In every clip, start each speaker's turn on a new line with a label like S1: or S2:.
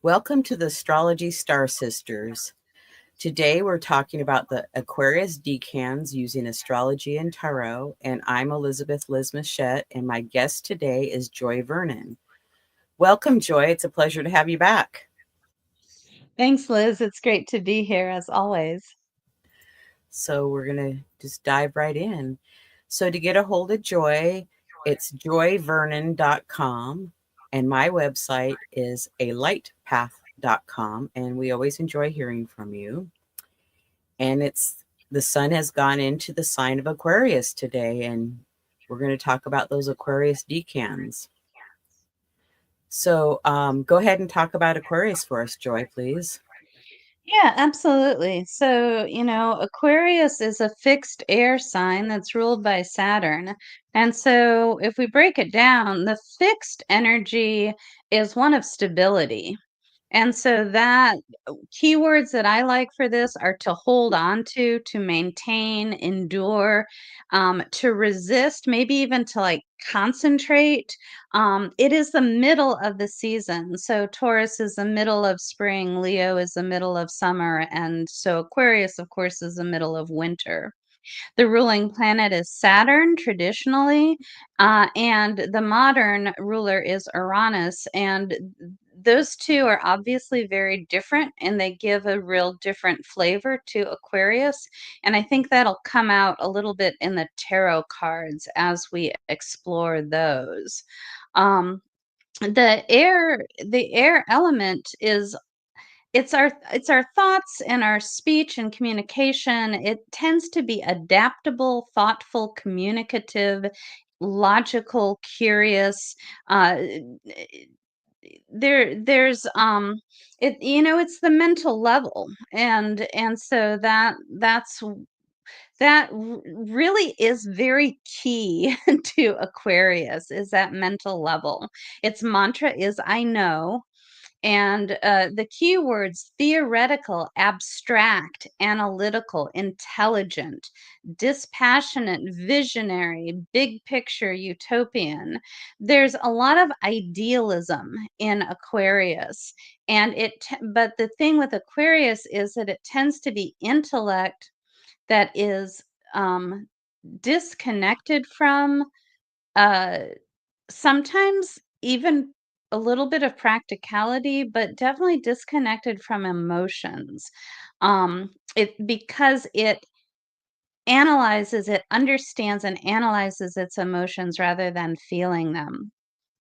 S1: Welcome to the Astrology Star Sisters. Today we're talking about the Aquarius Decans using astrology and tarot, and I'm Elizabeth Liz Muschett, and my guest today is Joy Vernon. Welcome, Joy. It's a pleasure to have you back.
S2: Thanks, Liz. It's great to be here as always.
S1: So we're going to just dive right in. So to get a hold of Joy, it's joyvernon.com, and my website is alightpath.com, and we always enjoy hearing from you. And the sun has gone into the sign of Aquarius today, and we're going to talk about those Aquarius decans. So go ahead and talk about Aquarius for us, Joy, please.
S2: Yeah, absolutely. So, Aquarius is a fixed air sign that's ruled by Saturn. And so, if we break it down, the fixed energy is one of stability. And so that keywords that I like for this are to hold on to maintain, endure, to resist, maybe even to like concentrate. It is the middle of the season. So Taurus is the middle of spring, Leo is the middle of summer, and so Aquarius, of course, is the middle of winter. The ruling planet is Saturn traditionally, and the modern ruler is Uranus. And those two are obviously very different and they give a real different flavor to Aquarius. And I think that'll come out a little bit in the tarot cards as we explore those. Um, the air element is it's our thoughts and our speech and communication. It tends to be adaptable, thoughtful, communicative, logical, curious. Uh, there's it's the mental level, and so that really is very key to Aquarius, is that mental level. Its mantra is I know, and the keywords theoretical, abstract, analytical, intelligent, dispassionate, visionary, big picture, utopian. There's a lot of idealism in Aquarius. But the thing with Aquarius is that it tends to be intellect that is um, disconnected from uh, sometimes even a little bit of practicality, but definitely disconnected from emotions. It because it understands and analyzes its emotions rather than feeling them.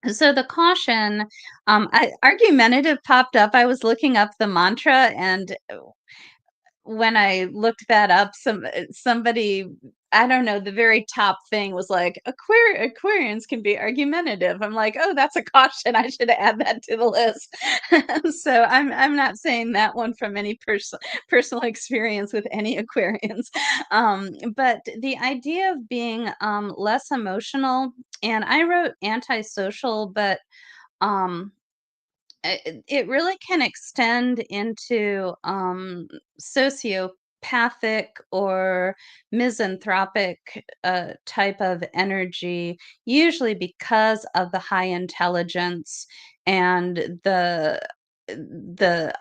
S2: So the caution, argumentative popped up. I was looking up the mantra, and when I looked that up, somebody, I don't know, the very top thing was like, Aquarians can be argumentative. I'm like, oh, that's a caution. I should add that to the list. So I'm not saying that one from any personal experience with any Aquarians. But the idea of being less emotional, and I wrote antisocial, but um it really can extend into sociopathic or misanthropic type of energy, usually because of the high intelligence and the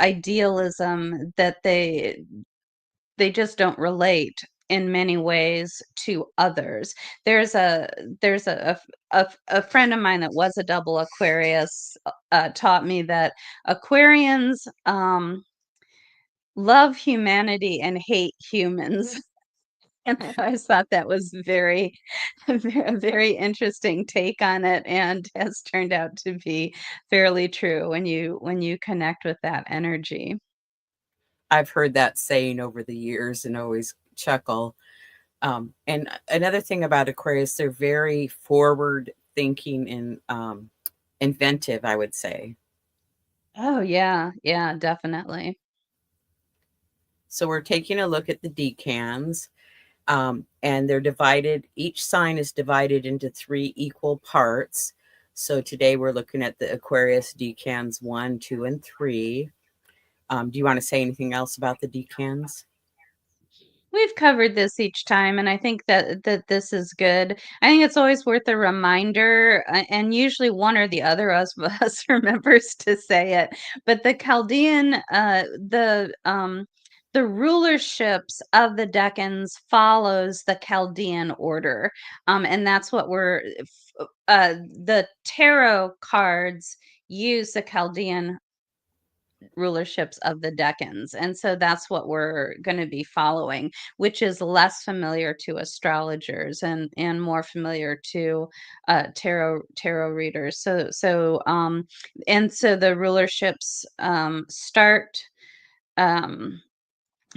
S2: idealism that they just don't relate in many ways to others. There's a friend of mine that was a double Aquarius, taught me that Aquarians love humanity and hate humans. And I always thought that was a very interesting take on it, and has turned out to be fairly true when you connect with that energy.
S1: I've heard that saying over the years and always chuckle. And another thing about Aquarius, they're very forward thinking and inventive, I would say.
S2: Oh yeah, yeah, definitely.
S1: So we're taking a look at the decans. And they're divided, each sign is divided into 3 equal parts. So today we're looking at the Aquarius decans 1, 2, and 3. Do you want to say anything else about the decans?
S2: We've covered this each time, and I think that this is good. I think it's always worth a reminder, and usually one or the other of us remembers to say it. But the Chaldean, the rulerships of the Decans follows the Chaldean order, and that's what the tarot cards use the Chaldean rulerships of the Decans. And so that's what we're going to be following, which is less familiar to astrologers and more familiar to tarot readers. And so the rulerships start um,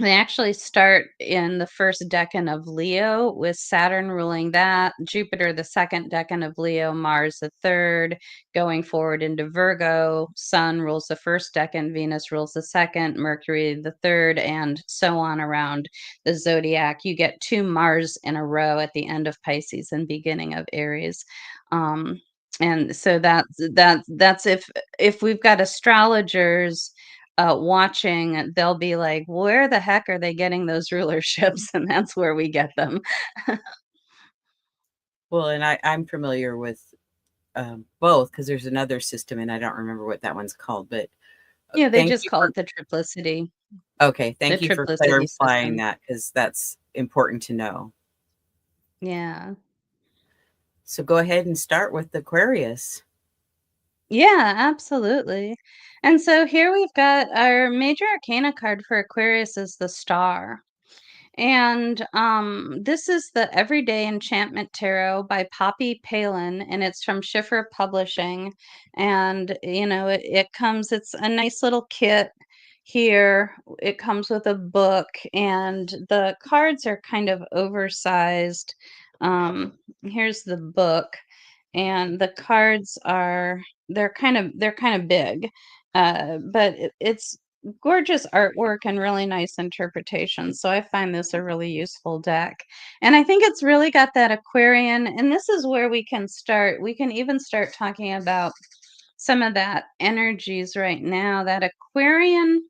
S2: they actually start in the first decan of Leo, with Saturn ruling that, Jupiter the second decan of Leo, Mars the third, going forward into Virgo. Sun rules the first decan, Venus rules the second, Mercury the third, and so on around the zodiac. You get two Mars in a row at the end of Pisces and beginning of Aries. And so that's if we've got astrologers watching, they'll be like, "Where the heck are they getting those rulerships?" And that's where we get them.
S1: Well, and I'm familiar with both, because there's another system, and I don't remember what that one's called. But
S2: Yeah, they
S1: thank
S2: just
S1: you
S2: call
S1: for
S2: it the triplicity,
S1: okay,
S2: the
S1: thank you for
S2: triplicity
S1: clarifying
S2: system.
S1: that, because that's important to know.
S2: Yeah.
S1: So go ahead and start with Aquarius.
S2: Yeah, absolutely. And so here we've got our major arcana card for Aquarius is the Star. And this is the Everyday Enchantment Tarot by Poppy Palin, and it's from Schiffer Publishing. And it comes, it's a nice little kit here. It comes with a book, and the cards are kind of oversized. Here's the book, and the cards are they're kind of big. But it's gorgeous artwork and really nice interpretation. So I find this a really useful deck. And I think it's really got that Aquarian, and this is where we can start. We can even start talking about some of that energies right now. That Aquarian,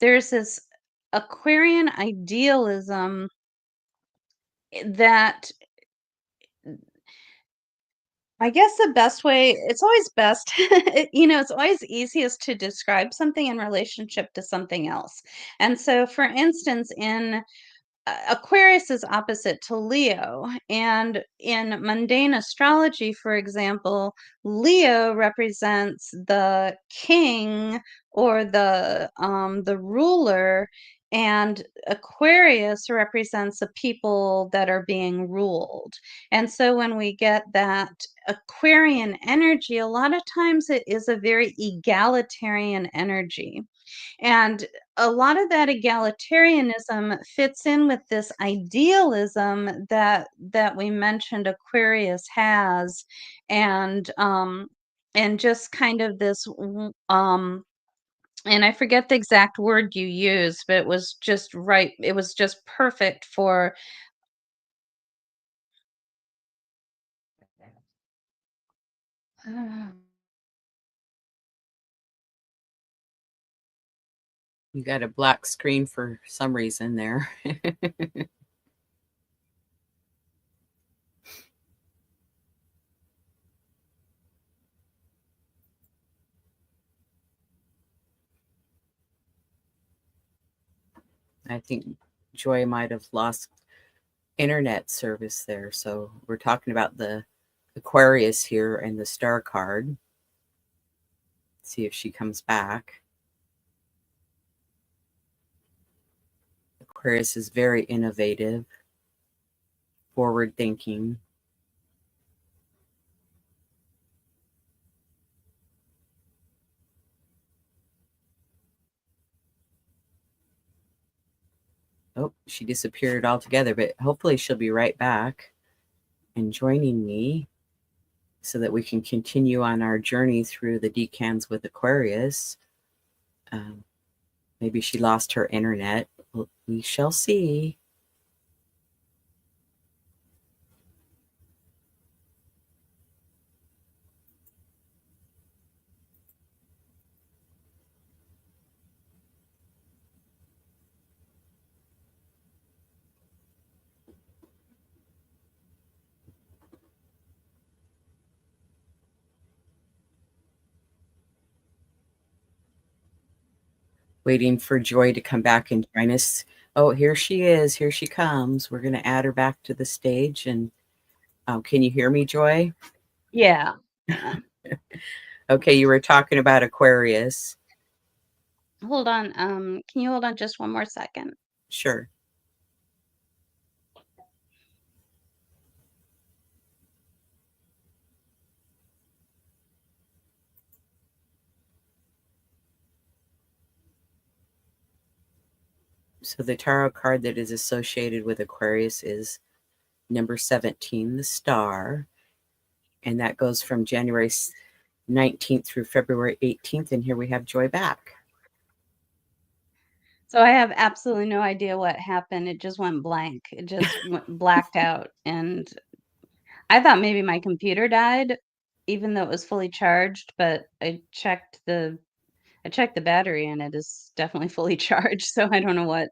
S2: there's this Aquarian idealism that I guess the best way, it's always best, it's always easiest to describe something in relationship to something else. And so, for instance, in Aquarius is opposite to Leo. And in mundane astrology, for example, Leo represents the king or the ruler, and Aquarius represents the people that are being ruled. And so when we get that Aquarian energy, a lot of times it is a very egalitarian energy. And a lot of that egalitarianism fits in with this idealism that we mentioned Aquarius has, and just kind of this and I forget the exact word you used, but it was just right. It was just perfect for
S1: You got a black screen for some reason there. I think Joy might have lost internet service there. So we're talking about the Aquarius here and the star card. See if she comes back. Aquarius is very innovative, forward thinking. Oh, she disappeared altogether, but hopefully she'll be right back and joining me so that we can continue on our journey through the decans with Aquarius. Um, Maybe she lost her internet. We shall see. waiting for Joy to come back and join us. Oh, here she is. Here she comes. We're going to add her back to the stage. And can you hear me, Joy?
S2: Yeah. Yeah.
S1: Okay, you were talking about Aquarius.
S2: Hold on. Can you hold on just one more second?
S1: Sure. So the tarot card that is associated with Aquarius is number 17, the star. And that goes from January 19th through February 18th. And here we have Joy back.
S2: So I have absolutely no idea what happened. It just went blank. It just went blacked out. And I thought maybe my computer died, even though it was fully charged, but I checked the battery and it is definitely fully charged. So I don't know what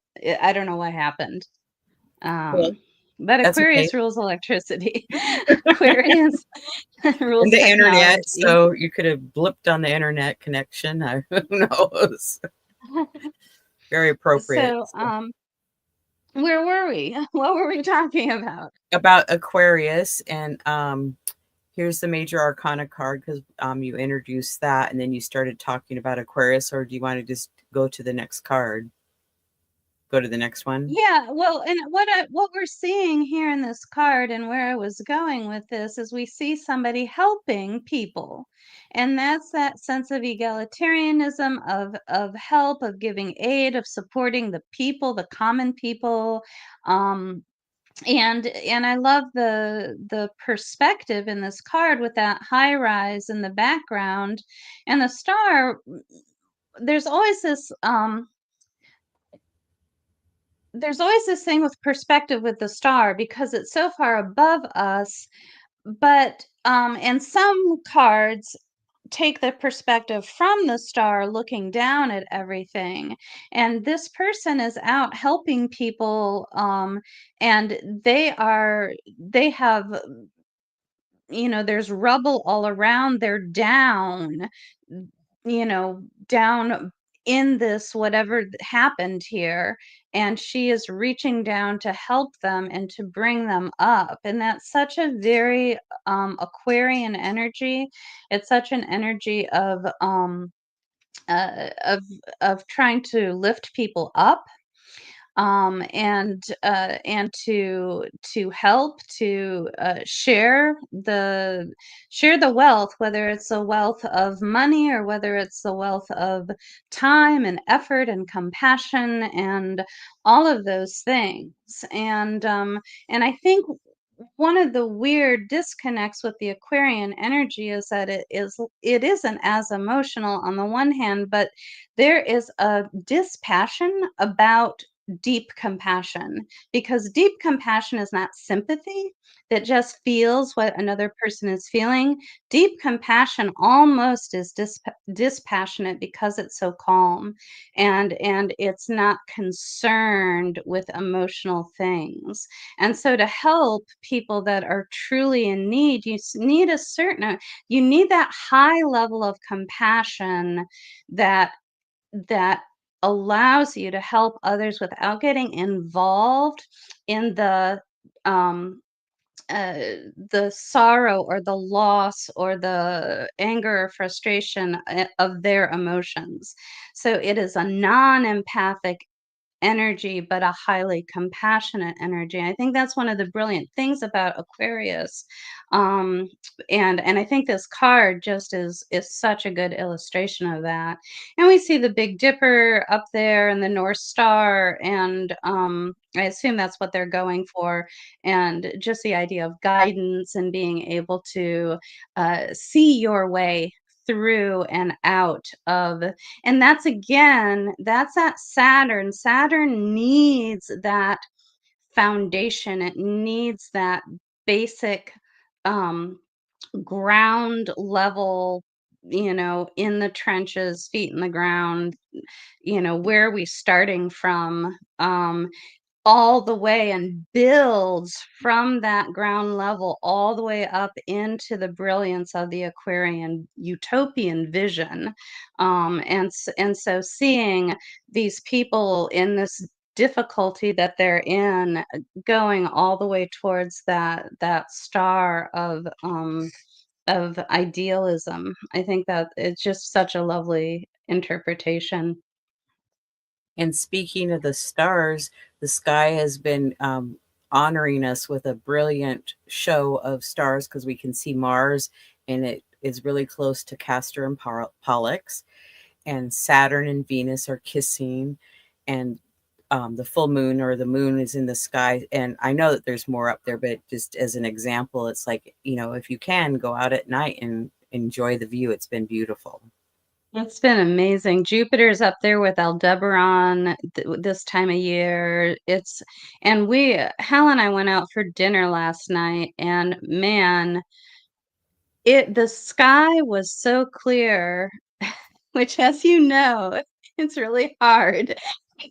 S2: happened.
S1: Well,
S2: But
S1: that's okay.
S2: Aquarius rules electricity. Aquarius
S1: And
S2: rules
S1: the internet,
S2: technology.
S1: so you could have blipped on the internet connection. Who knows? Very appropriate.
S2: So,
S1: So,
S2: where were we? What were we talking about?
S1: about Aquarius, and here's the Major Arcana card because you introduced that, and then you started talking about Aquarius. Or do you want to just go to the next card? Go to the next one.
S2: Yeah, well, and what we're seeing here in this card and where I was going with this is we see somebody helping people. And that's that sense of egalitarianism, of help, of giving aid, of supporting the people, the common people. Um, and I love the perspective in this card with that high rise in the background and the star. There's always this thing with perspective with the star because it's so far above us, but and some cards take the perspective from the star looking down at everything, and this person is out helping people, and they have, there's rubble all around. They're down, down in this whatever happened here. And she is reaching down to help them and to bring them up. And that's such a very Aquarian energy. It's such an energy uh, of of trying to lift people up, and to help to share the wealth, whether it's a wealth of money or whether it's the wealth of time and effort and compassion and all of those things. And I think one of the weird disconnects with the Aquarian energy is that it isn't as emotional on the one hand, but there is a dispassion about deep compassion, because deep compassion is not sympathy that just feels what another person is feeling. Deep compassion almost is dispassionate because it's so calm, and it's not concerned with emotional things. And so to help people that are truly in need, need you need that high level of compassion that that allows you to help others without getting involved in um uh, the sorrow or the loss or the anger or frustration of their emotions. So it is a non-empathic energy, but a highly compassionate energy. I think that's one of the brilliant things about Aquarius. Um, and I think this card just is such a good illustration of that. And we see the Big Dipper up there and the North Star, and I assume that's what they're going for. And just the idea of guidance and being able to see your way through and out of. And that's, again, that's that Saturn. Saturn needs that foundation. It needs that basic um ground level, in the trenches, feet in the ground, where are we starting from? all the way and builds from that ground level all the way up into the brilliance of the Aquarian utopian vision. And so seeing these people in this difficulty that they're in, going all the way towards that star of idealism. I think that it's just such a lovely interpretation.
S1: And speaking of the stars, the sky has been honoring us with a brilliant show of stars because we can see Mars, and it is really close to Castor and Pollux, and Saturn and Venus are kissing, and the full moon or the moon is in the sky. And I know that there's more up there, but just as an example, it's like, if you can go out at night and enjoy the view, it's been beautiful.
S2: It's been amazing. Jupiter's up there with Aldebaran this time of year. And Hal and I went out for dinner last night, and man, the sky was so clear, which, as you know, it's really hard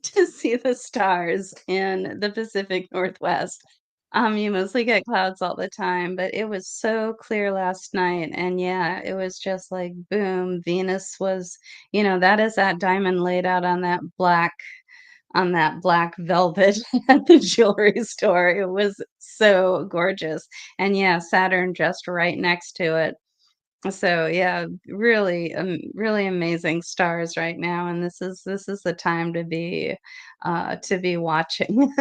S2: to see the stars in the Pacific Northwest. You mostly get clouds all the time, but it was so clear last night. And yeah, it was just like boom, Venus was, that is that diamond laid out on that black velvet at the jewelry store. It was so gorgeous. And yeah, Saturn just right next to it. So yeah, really, really amazing stars right now, and this is the time to be watching.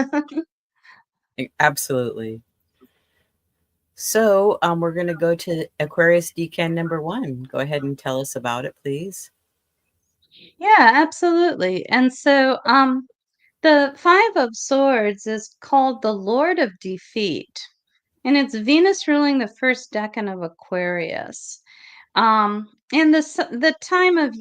S1: Absolutely. So we're going to go to Aquarius Decan number 1. Go ahead and tell us about it, please.
S2: Yeah, absolutely. And so the Five of Swords is called the Lord of Defeat, and it's Venus ruling the first decan of Aquarius. And the time of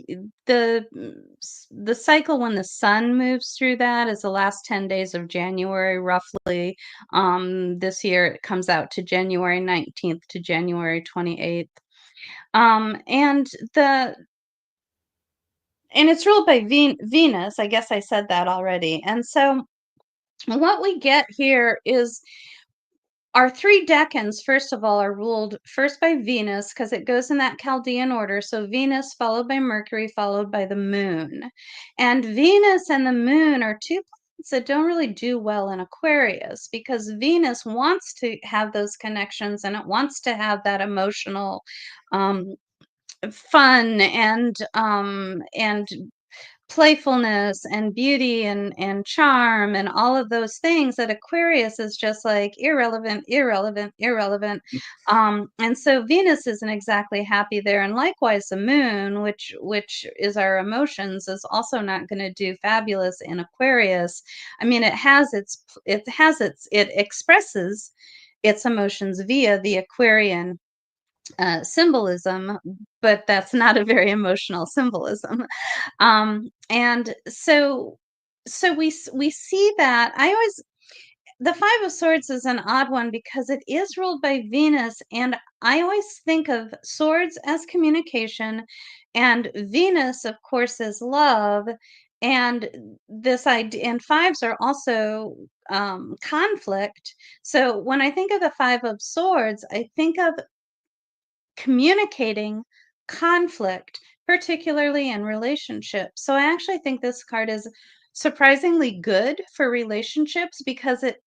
S2: the cycle when the sun moves through that is the last 10 days of January, roughly. This year it comes out to January 19th to January 28th. Um, and the and it's ruled by Venus. I guess I said that already. And so what we get here is our three decans, first of all, are ruled first by Venus because it goes in that Chaldean order. So Venus, followed by Mercury, followed by the moon. And Venus and the moon are two planets that don't really do well in Aquarius because Venus wants to have those connections and it wants to have that emotional um, fun and playfulness and beauty and charm and all of those things that Aquarius is just like irrelevant, irrelevant, irrelevant. And so Venus isn't exactly happy there. And likewise, the moon, which is our emotions, is also not going to do fabulous in Aquarius. I mean, it expresses its emotions via the Aquarian symbolism, but that's not a very emotional symbolism. And so we see that. The Five of Swords is an odd one because it is ruled by Venus, and I always think of swords as communication, and Venus, of course, is love. And this idea, and fives are also conflict. So when I think of the Five of Swords, I think of communicating conflict, particularly in relationships. So I actually think this card is surprisingly good for relationships because it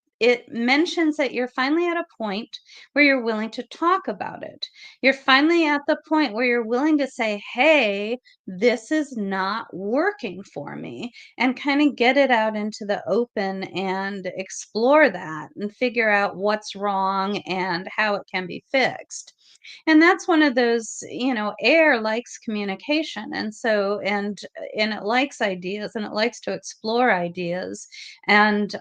S2: mentions that you're finally at a point where you're willing to talk about it. You're finally at the point where you're willing to say, "Hey, this is not working for me," and kind of get it out into the open and explore that and figure out what's wrong and how it can be fixed. And that's one of those, air likes communication, and it likes ideas, and it likes to explore ideas. And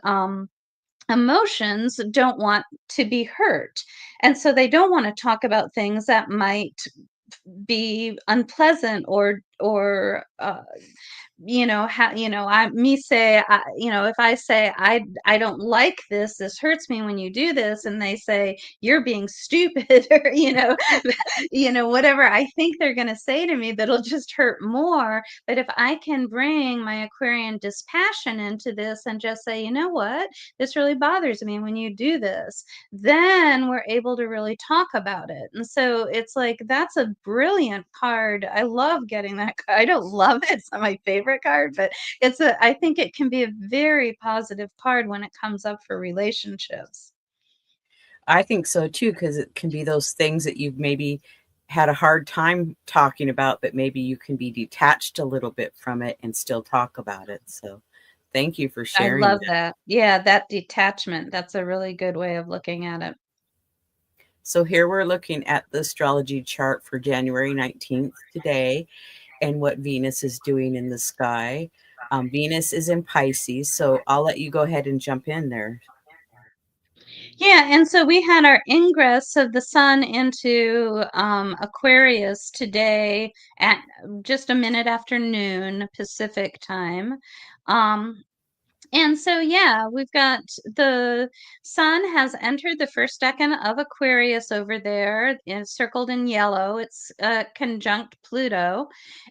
S2: emotions don't want to be hurt, and so they don't want to talk about things that might be unpleasant or I me say, if I say I don't like this, this hurts me when you do this, and they say you're being stupid, or whatever I think they're going to say to me, that'll just hurt more. But if I can bring my Aquarian dispassion into this and just say, you know what, this really bothers me when you do this, then we're able to really talk about it. And so it's like, that's a brilliant card. I love getting that card. I don't love it. It's not my favorite card, but I think it can be a very positive card when it comes up for relationships.
S1: I think so too, because it can be those things that you've maybe had a hard time talking about, but maybe you can be detached a little bit from it and still talk about it. So thank you for
S2: I
S1: sharing
S2: love
S1: that.
S2: that. Yeah, that detachment. That's a really good way of looking at it.
S1: So here we're looking at the astrology chart for January 19th today and what Venus is doing in the sky. Venus is in Pisces, so I'll let you go ahead and jump in there.
S2: Yeah, and so we had our ingress of the sun into Aquarius today at just a minute after noon Pacific time. Um, and so, yeah, we've got the sun has entered the first decan of Aquarius over there, circled in yellow. It's conjunct Pluto.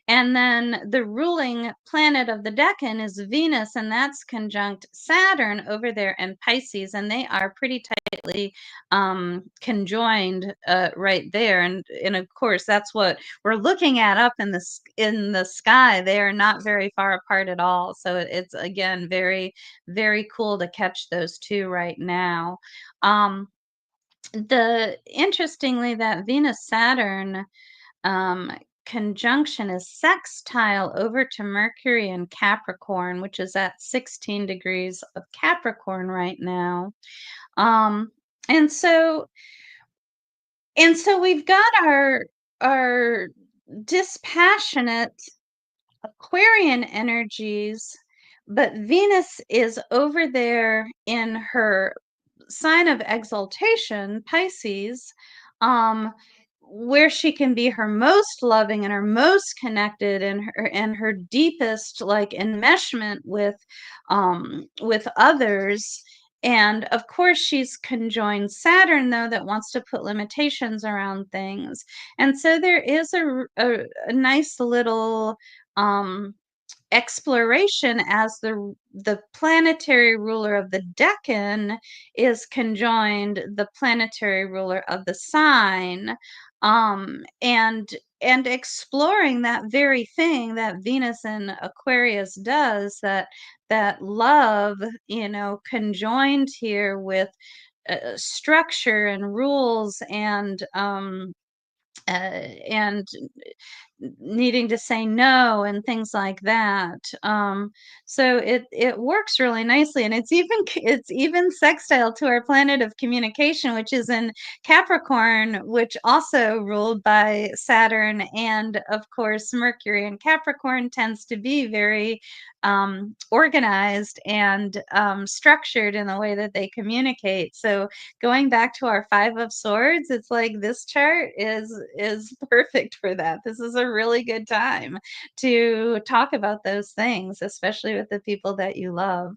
S2: And then the ruling planet of the decan is Venus, and that's conjunct Saturn over there in Pisces. And they are pretty tightly conjoined right there. And of course, that's what we're looking at up in the sky. They are not very far apart at all. So it's again very, very cool to catch those two right now. Um, the interestingly, that Venus Saturn um, conjunction is sextile over to Mercury in Capricorn, which is at 16 degrees of Capricorn right now. Um, and so we've got our dispassionate Aquarian energies, but Venus is over there in her sign of exaltation, Pisces, um, where she can be her most loving and her most connected and her deepest like enmeshment with others. And of course, she's conjoined Saturn, though, that wants to put limitations around things. And so there is a nice little um, exploration as the planetary ruler of the decan is conjoined the planetary ruler of the sign, and exploring that very thing that Venus in Aquarius does, that love, conjoined here with structure and rules and needing to say no and things like that. So it works really nicely, and it's even sextile to our planet of communication, which is in Capricorn, which also ruled by Saturn, and of course Mercury in Capricorn tends to be very organized and structured in the way that they communicate. So going back to our Five of Swords, it's like this chart is perfect for that. This is a really good time to talk about those things, especially with the people that you love.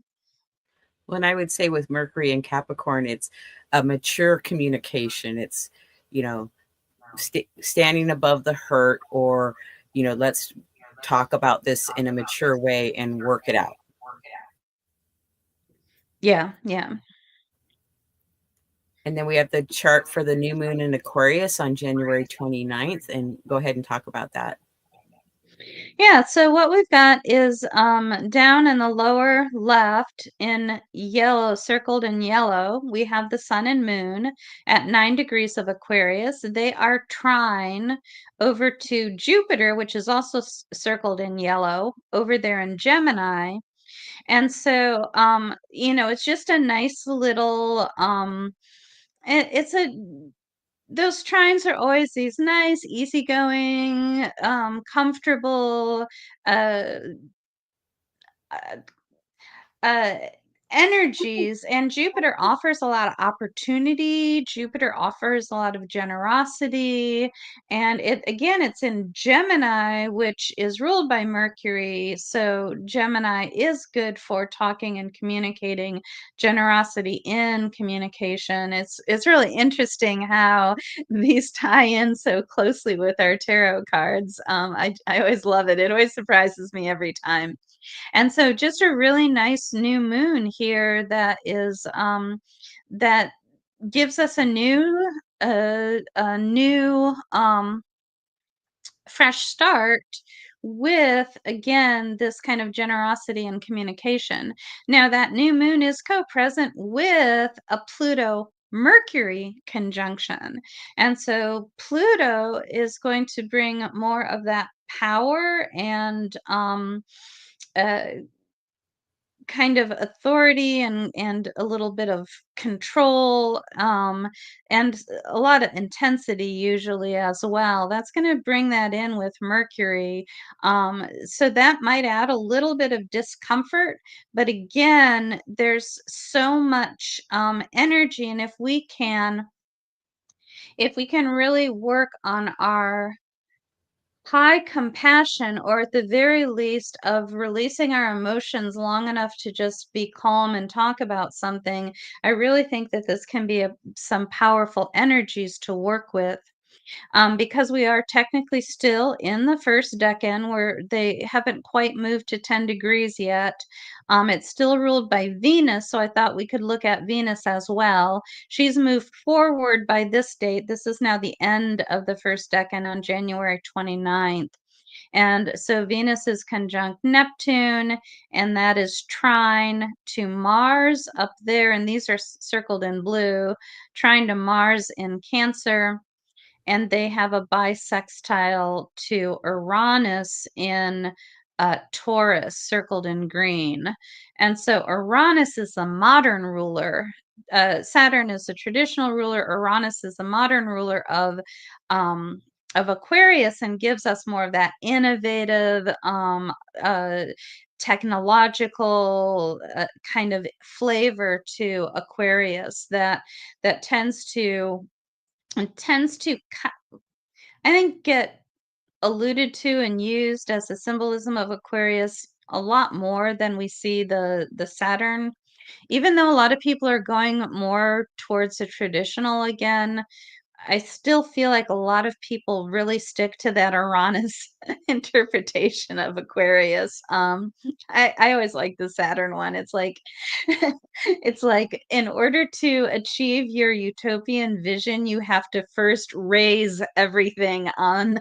S1: Well, and I would say with Mercury and Capricorn, it's a mature communication. It's, you know, standing above the hurt, or, let's talk about this in a mature way and work it out.
S2: Yeah, yeah.
S1: And then we have the chart for the new moon in Aquarius on January 29th. And go ahead and talk about that.
S2: Yeah, so what we've got is down in the lower left in yellow, circled in yellow, we have the sun and moon at 9 degrees of Aquarius. They are trine over to Jupiter, which is also circled in yellow, over there in Gemini. And so, it's just a nice little, it's a those trines are always these nice, easygoing, comfortable, uh, uh, uh, energies, and Jupiter offers a lot of opportunity. Jupiter offers a lot of generosity, and it's in Gemini, which is ruled by Mercury. So Gemini is good for talking and communicating, generosity in communication. It's really interesting how these tie in so closely with our tarot cards. I always love it. It always surprises me every time. And so just a really nice new moon here that is that gives us a new fresh start with, again, this kind of generosity and communication. Now that new moon is co-present with a Pluto Mercury conjunction. And so Pluto is going to bring more of that power and uh, kind of authority and a little bit of control, and a lot of intensity usually as well. That's going to bring that in with Mercury. So that might add a little bit of discomfort, but again, there's so much energy, and if we can really work on our high compassion, or at the very least of releasing our emotions long enough to just be calm and talk about something, I really think that this can be some powerful energies to work with. Because we are technically still in the first decan where they haven't quite moved to 10 degrees yet. It's still ruled by Venus, so I thought we could look at Venus as well. She's moved forward by this date. This is now the end of the first decan on January 29th. And so Venus is conjunct Neptune, and that is trine to Mars up there. And these are circled in blue, trine to Mars in Cancer, and they have a bisextile to Uranus in Taurus, circled in green. And so Uranus is a modern ruler. Saturn is a traditional ruler. Uranus is a modern ruler of Aquarius, and gives us more of that innovative, uh, technological kind of flavor to Aquarius that tends to I think get alluded to and used as a symbolism of Aquarius a lot more than we see the Saturn. Even though a lot of people are going more towards the traditional again, I still feel like a lot of people really stick to that Uranus interpretation of Aquarius. I always like the Saturn one. It's like it's like, in order to achieve your utopian vision, you have to first raise everything on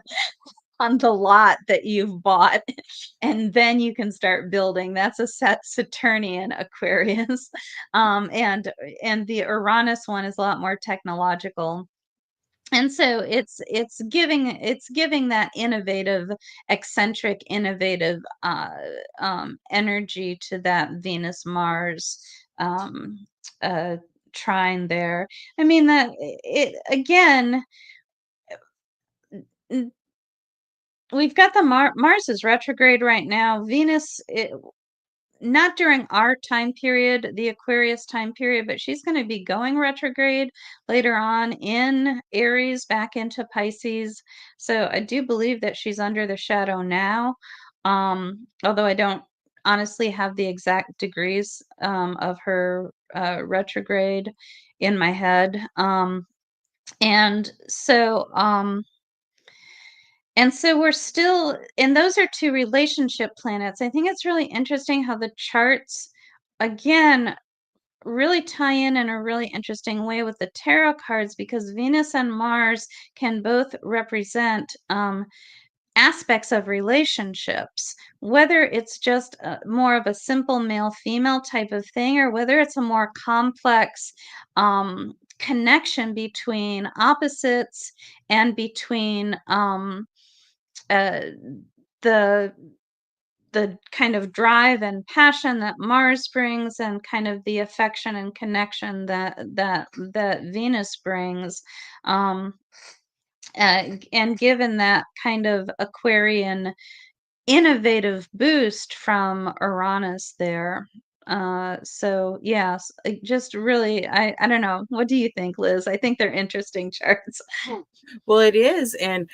S2: the lot that you've bought, and then you can start building. That's a Saturnian Aquarius. And the Uranus one is a lot more technological, and so it's giving that innovative, eccentric, innovative energy to that Venus Mars um uh trine there. I mean, that it again, n- we've got the Mars is retrograde right now. Venus, not during our time period, the Aquarius time period, but she's going to be going retrograde later on in Aries back into Pisces. So I do believe that she's under the shadow now. Although I don't honestly have the exact degrees of her retrograde in my head. And so and so we're still, and those are two relationship planets. I think it's really interesting how the charts, again, really tie in a really interesting way with the tarot cards, because Venus and Mars can both represent aspects of relationships, whether it's just more of a simple male female type of thing, or whether it's a more complex connection between opposites, and between uh, the the kind of drive and passion that Mars brings, and kind of the affection and connection that Venus brings, um, and given that kind of Aquarian innovative boost from Uranus there. So yes, just really, I don't know. What do you think, Liz? I think they're interesting charts.
S1: Well, it is. And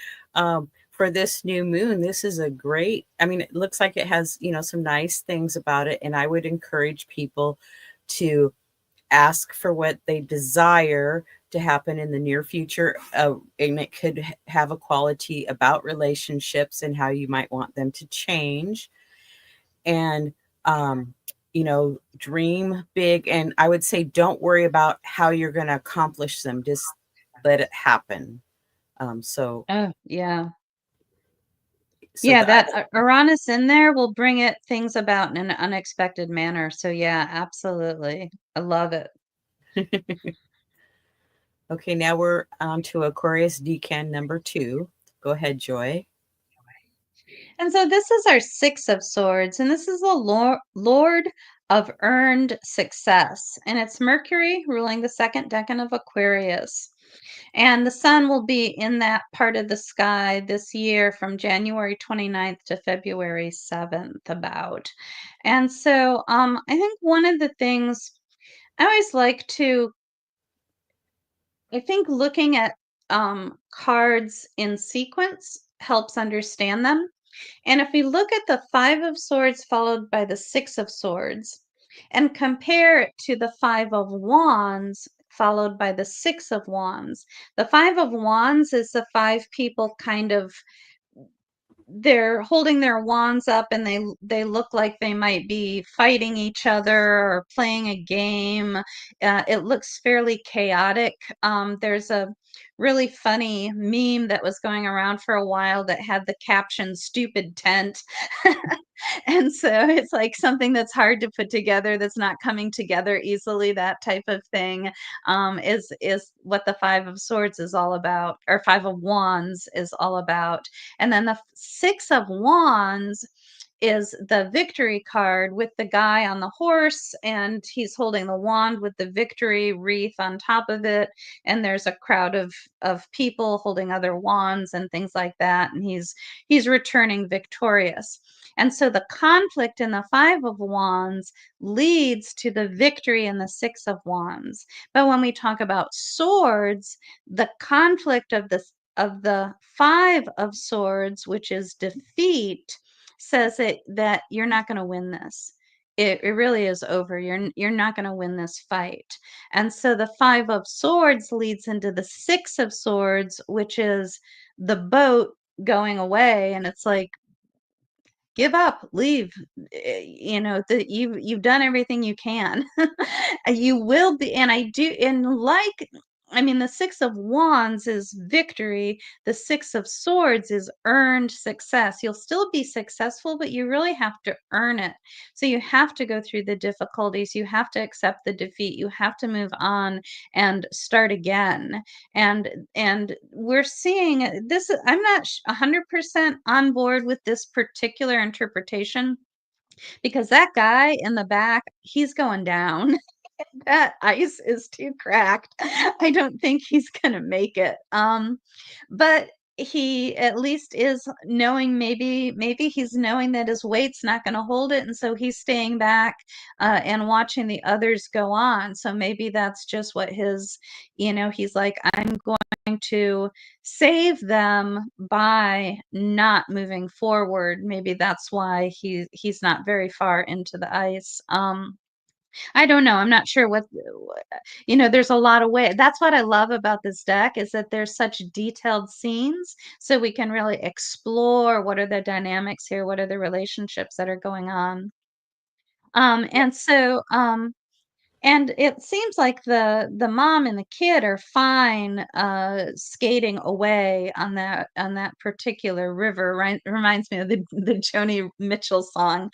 S1: for this new moon, this is a great, I mean, it looks like it has, some nice things about it. And I would encourage people to ask for what they desire to happen in the near future. And it could have a quality about relationships and how you might want them to change. And, um, dream big. And I would say, don't worry about how you're going to accomplish them. Just let it happen. So,
S2: Oh, yeah.
S1: so
S2: Yeah,
S1: the
S2: that Uranus in there will bring it things about in an unexpected manner. So yeah, absolutely. I love it.
S1: Okay, now we're on to Aquarius Decan number 2. Go ahead, Joy.
S2: And so this is our Six of Swords, and this is the Lord of earned success. And it's Mercury ruling the second decan of Aquarius. And the sun will be in that part of the sky this year from January 29th to February 7th, about. And so I think one of the things I always like to, I think looking at cards in sequence helps understand them. And if we look at the Five of Swords followed by the Six of Swords and compare it to the Five of Wands followed by the Six of Wands, the Five of Wands is the five people kind of, they're holding their wands up and they look like they might be fighting each other or playing a game. It looks fairly chaotic. There's a really funny meme that was going around for a while that had the caption "stupid tent." And so it's like something that's hard to put together, that's not coming together easily, that type of thing. Is what the Five of Swords is all about, or Five of Wands is all about. And then the Six of Wands is the victory card with the guy on the horse, and he's holding the wand with the victory wreath on top of it. And there's a crowd of people holding other wands and things like that. And he's returning victorious. And so the conflict in the Five of Wands leads to the victory in the Six of Wands. But when we talk about swords, the conflict of the Five of Swords, which is defeat, says that you're not going to win this. It really is over. You're not going to win this fight. And so the Five of Swords leads into the Six of Swords, which is the boat going away. And it's like, give up, leave. That you've done everything you can. You will be, and I do, and like, I mean, the Six of Wands is victory. The Six of Swords is earned success. You'll still be successful, but you really have to earn it. So you have to go through the difficulties. You have to accept the defeat. You have to move on and start again. And we're seeing this. I'm not 100% on board with this particular interpretation, because that guy in the back, he's going down. That ice is too cracked. I don't think he's gonna make it. But he at least is knowing, maybe he's knowing that his weight's not gonna hold it, and so he's staying back and watching the others go on. So maybe that's just what he's like, I'm going to save them by not moving forward. Maybe that's why he's not very far into the ice. I don't know. I'm not sure there's a lot of way. That's what I love about this deck, is that there's such detailed scenes, so we can really explore what are the dynamics here, what are the relationships that are going on. And it seems like the mom and the kid are fine skating away on that particular river. Right, reminds me of the Joni Mitchell song.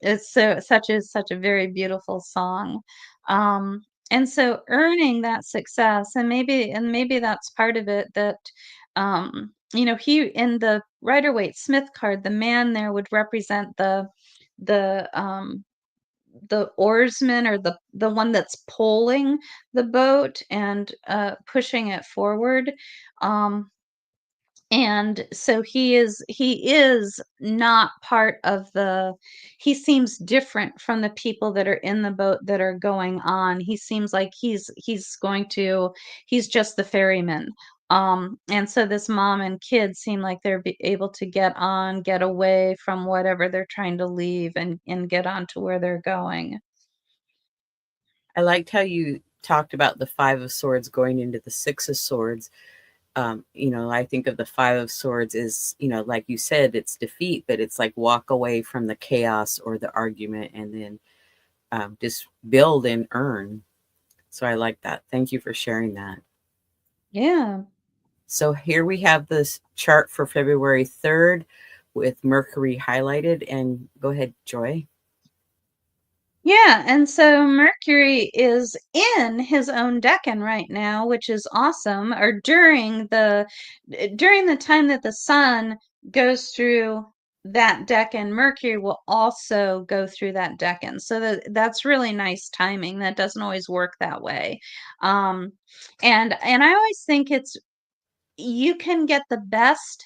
S2: It's such a very beautiful song. Um, and so earning that success, and maybe that's part of it, that he, in the Rider-Waite-Smith card, the man there would represent the oarsman, or the one that's pulling the boat and pushing it forward. Um, And so he is not part of the he seems different from the people that are in the boat that are going on. He seems like he's just the ferryman. And so this mom and kids seem like they're able to get away from whatever they're trying to leave and get on to where they're going.
S1: I liked how you talked about the Five of Swords going into the Six of Swords. I think of the Five of Swords as, like you said, it's defeat, but it's like walk away from the chaos or the argument and then just build and earn. So I like that. Thank you for sharing that.
S2: Yeah.
S1: So here we have this chart for February 3rd with Mercury highlighted. And go ahead, Joy.
S2: Yeah, and so Mercury is in his own decan right now, which is awesome. Or during the time that the sun goes through that decan, Mercury will also go through that decan. So that's really nice timing. That doesn't always work that way. Um, and I always think it's you can get the best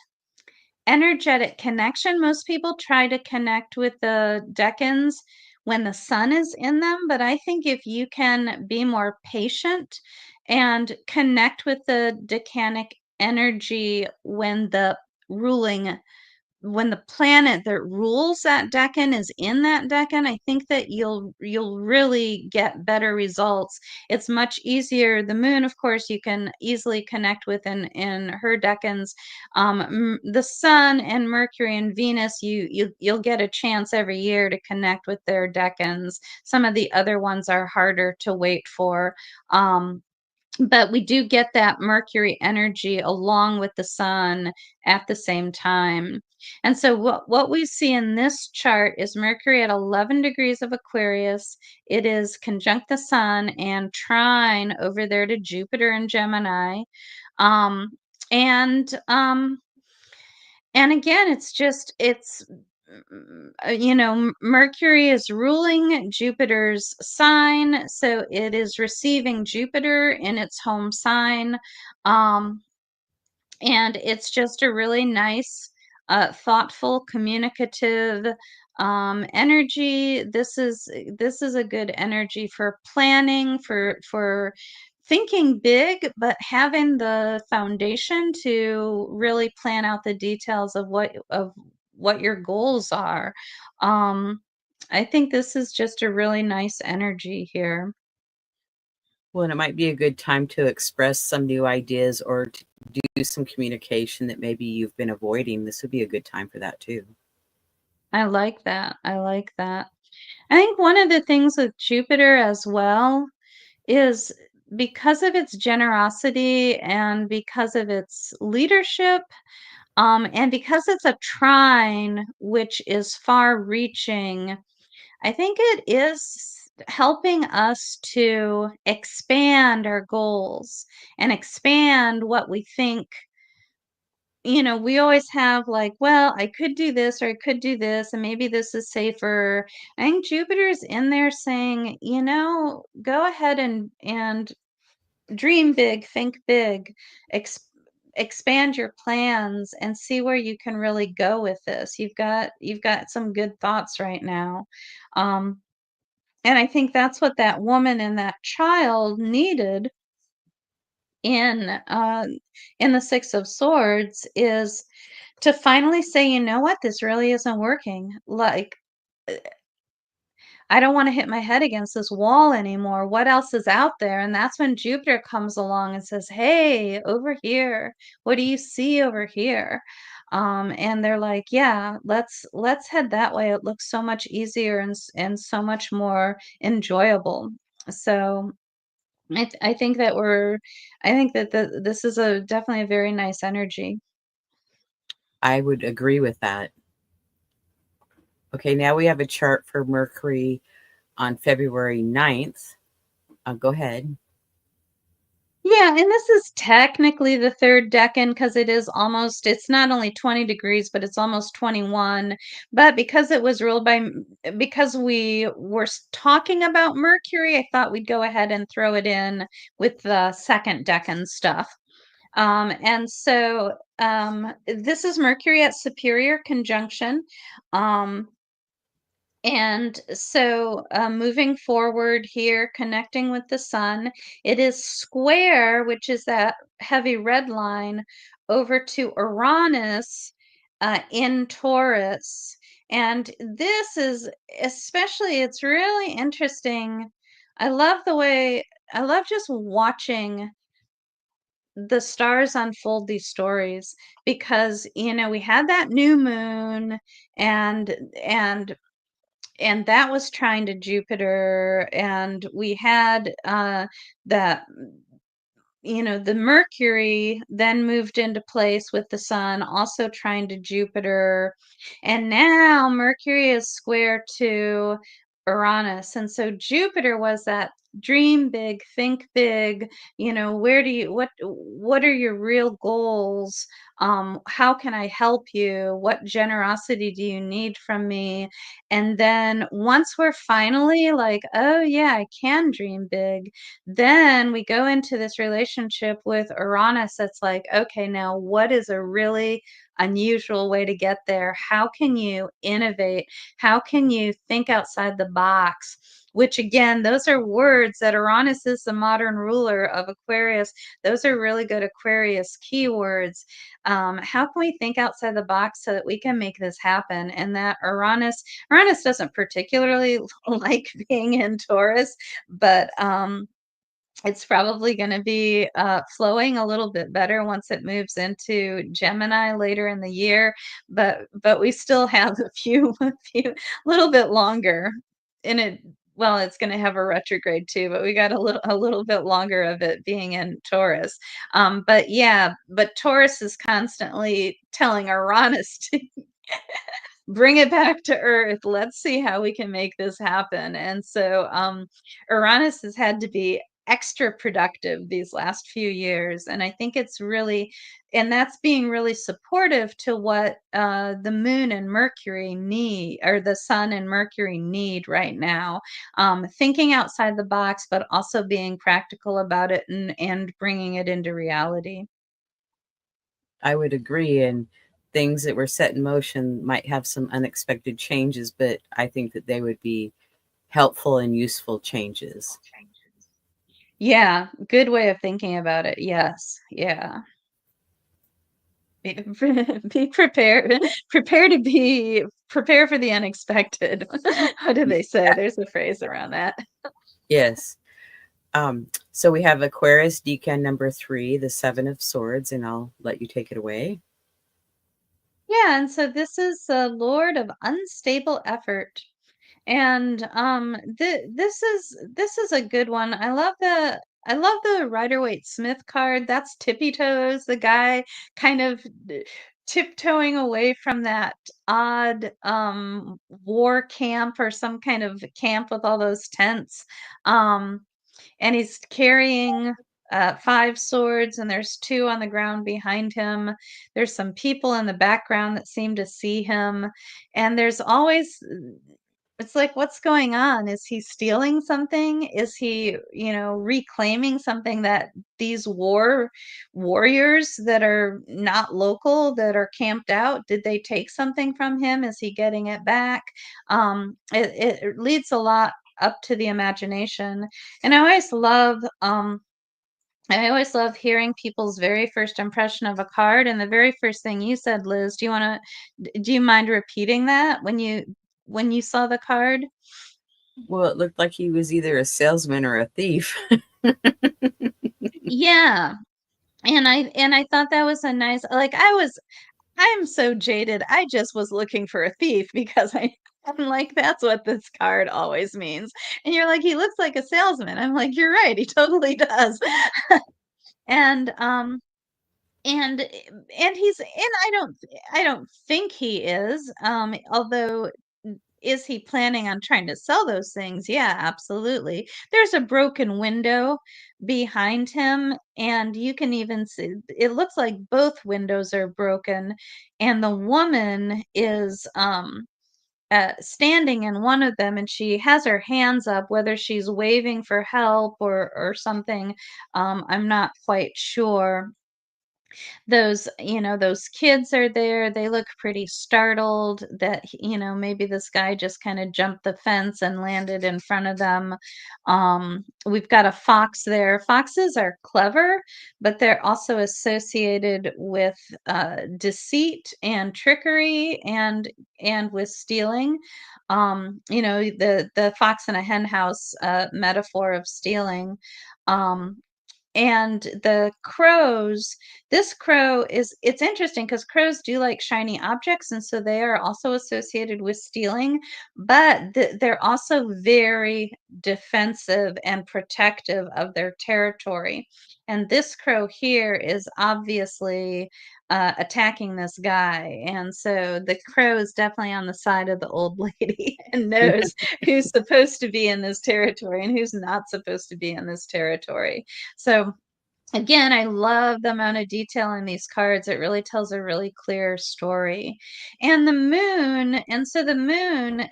S2: energetic connection. Most people try to connect with the decans when the sun is in them, but I think if you can be more patient and connect with the decanic energy ruling when the planet that rules that decan is in that decan, I think that you'll really get better results. It's much easier. The moon, of course, you can easily connect with in her decans. The sun and Mercury and Venus, you'll get a chance every year to connect with their decans. Some of the other ones are harder to wait for. But we do get that Mercury energy along with the sun at the same time. And so what we see in this chart is Mercury at 11 degrees of Aquarius. It is conjunct the sun and trine over there to Jupiter and Gemini. Um, and um, and again, Mercury is ruling Jupiter's sign, so it is receiving Jupiter in its home sign. Um, and it's just a really nice, thoughtful, communicative energy. This is a good energy for planning, for thinking big, but having the foundation to really plan out the details of what your goals are. Um, I think this is just a really nice energy here.
S1: Well, and it might be a good time to express some new ideas or to do some communication that maybe you've been avoiding. This would be a good time for that too.
S2: I like that. I like that. I think one of the things with Jupiter as well is because of its generosity and because of its leadership, and because it's a trine, which is far reaching, I think it is helping us to expand our goals and expand what we think. We always have like, well, I could do this or I could do this, and maybe this is safer. I think Jupiter's in there saying, go ahead and dream big, think big, ex- expand your plans and see where you can really go with this. You've got some good thoughts right now. Um, and I think that's what that woman and that child needed in uh in the Six of Swords is to finally say, you know what, this really isn't working. Like, I don't want to hit my head against this wall anymore. What else is out there? And that's when Jupiter comes along and says, hey, over here, what do you see over here? And they're like, yeah, let's head that way. It looks so much easier and so much more enjoyable. So I think that this is a definitely a very nice energy.
S1: I would agree with that. Okay, now we have a chart for Mercury on February 9th. Go ahead.
S2: Yeah, and this is technically the third decan because it's not only 20 degrees, but it's almost 21. But because it was ruled because we were talking about Mercury, I thought we'd go ahead and throw it in with the second decan stuff. And so this is Mercury at superior conjunction. Um, and so moving forward here, connecting with the sun, it is square, which is that heavy red line, over to Uranus in Taurus. And this is especially, it's really interesting. I love the way, I love just watching the stars unfold these stories because we had that new moon and and and that was trying to Jupiter, and we had that the Mercury then moved into place with the sun, also trying to Jupiter. And now Mercury is square to Uranus. And so Jupiter was that dream big, think big, where do you, what are your real goals? How can I help you? What generosity do you need from me? And then once we're finally like, oh yeah, I can dream big, then we go into this relationship with Uranus that's like, okay, now what is a really unusual way to get there? How can you innovate? How can you think outside the box? Which again, those are words that Uranus is the modern ruler of Aquarius. Those are really good Aquarius keywords. How can we think outside the box so that we can make this happen? And that Uranus doesn't particularly like being in Taurus, but it's probably going to be flowing a little bit better once it moves into Gemini later in the year, but we still have a few little bit longer in it. Well, it's going to have a retrograde too, but we got a little bit longer of it being in Taurus. But yeah, but Taurus is constantly telling Uranus to bring it back to earth. Let's see how we can make this happen. And so Uranus has had to be extra productive these last few years, and I think it's really, and that's being really supportive to what the moon and Mercury need, or the sun and Mercury need right now. Thinking outside the box, but also being practical about it, and bringing it into reality.
S1: I would agree. And things that were set in motion might have some unexpected changes, but I think that they would be helpful and useful changes.
S2: Yeah, good way of thinking about it. Yes. Yeah. Be be prepared. Prepare for the unexpected. What do they say? There's a phrase around that.
S1: Yes. So we have Aquarius Decan number 3, the Seven of Swords, and I'll let you take it away.
S2: Yeah, and so this is the Lord of Unstable Effort. And this is a good one. I love the Rider-Waite-Smith card. That's Tippy Toes, the guy kind of tiptoeing away from that odd war camp, or some kind of camp with all those tents. Um and he's carrying 5 swords, and there's 2 on the ground behind him. There's some people in the background that seem to see him, and there's always, it's like, what's going on? Is he stealing something? Is he, reclaiming something that these warriors that are not local, that are camped out, did they take something from him? Is he getting it back? It leads a lot up to the imagination. And I always love hearing people's very first impression of a card. And the very first thing you said, Liz, do you mind repeating that when you saw the card?
S1: Well, it looked like he was either a salesman or a thief.
S2: Yeah. And I thought that was a nice, like, I'm so jaded. I just was looking for a thief because I'm like, that's what this card always means. And you're like, he looks like a salesman. I'm like, you're right, he totally does. And and he's, and I don't think he is, although, is he planning on trying to sell those things? Yeah, absolutely. There's a broken window behind him, and you can even see, it looks like both windows are broken, and the woman is standing in one of them, and she has her hands up, whether she's waving for help or something. I'm not quite sure. those kids are there. They look pretty startled that, maybe this guy just kind of jumped the fence and landed in front of them. We've got a fox there. Foxes are clever, but they're also associated with deceit and trickery and with stealing. The fox in a hen house metaphor of stealing. Um, and the crows, this crow it's interesting because crows do like shiny objects, and so they are also associated with stealing, but they're also very defensive and protective of their territory. And this crow here is obviously attacking this guy. And so the crow is definitely on the side of the old lady and knows who's supposed to be in this territory and who's not supposed to be in this territory. So again, I love the amount of detail in these cards. It really tells a really clear story. And the moon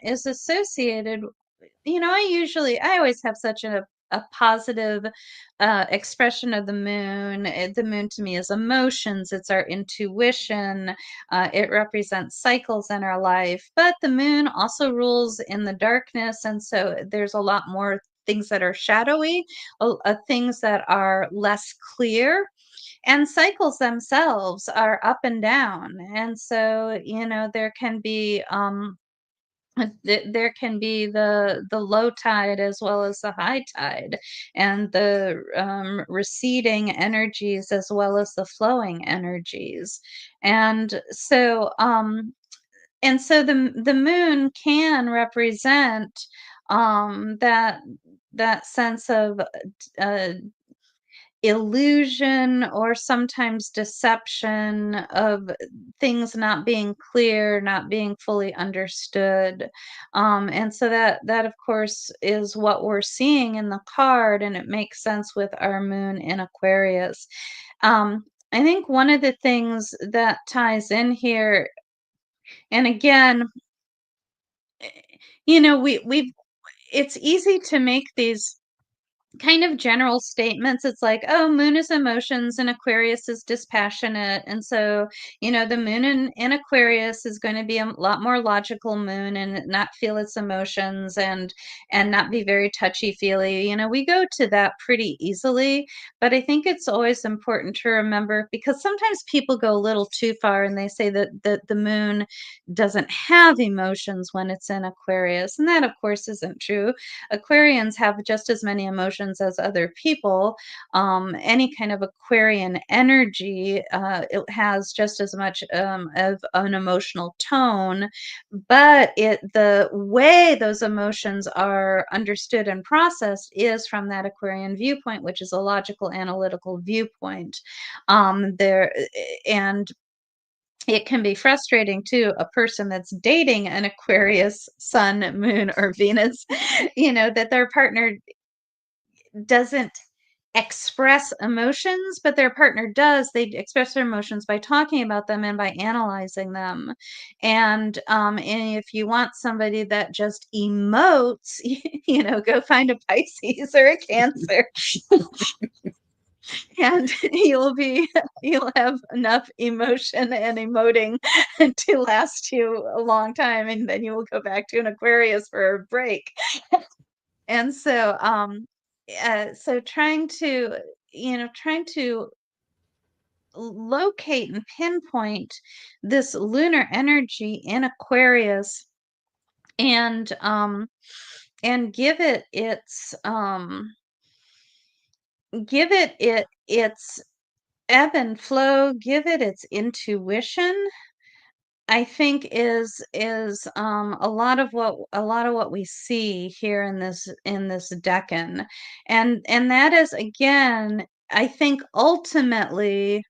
S2: is associated, I always have such a positive expression of the moon. The moon to me is emotions, it's our intuition, it represents cycles in our life. But the moon also rules in the darkness, and so there's a lot more things that are shadowy, things that are less clear. And cycles themselves are up and down. And so, there can be there can be the low tide as well as the high tide, and the receding energies as well as the flowing energies. And so the moon can represent that sense of uh, illusion, or sometimes deception, of things not being clear, not being fully understood. And so that of course is what we're seeing in the card, and it makes sense with our moon in Aquarius. I think one of the things that ties in here, and again, eh, we've it's easy to make these kind of general statements. It's like, oh, moon is emotions and Aquarius is dispassionate. And so, the moon in Aquarius is going to be a lot more logical moon and not feel its emotions, and not be very touchy feely. We go to that pretty easily, but I think it's always important to remember, because sometimes people go a little too far and they say that the moon doesn't have emotions when it's in Aquarius. And that, of course, isn't true. Aquarians have just as many emotions as other people. Any kind of Aquarian energy, it has just as much of an emotional tone, but the way those emotions are understood and processed is from that Aquarian viewpoint, which is a logical, analytical viewpoint. There and it can be frustrating to a person that's dating an Aquarius sun, moon, or Venus, that their partner doesn't express emotions, but their partner does. They express their emotions by talking about them and by analyzing them. And if you want somebody that just emotes, go find a Pisces or a Cancer, and you'll have enough emotion and emoting to last you a long time, and then you will go back to an Aquarius for a break. And so trying to locate and pinpoint this lunar energy in Aquarius, and give it its ebb and flow, give it its intuition, I think is a lot of what we see here in this Decan. And that is, again, I think ultimately,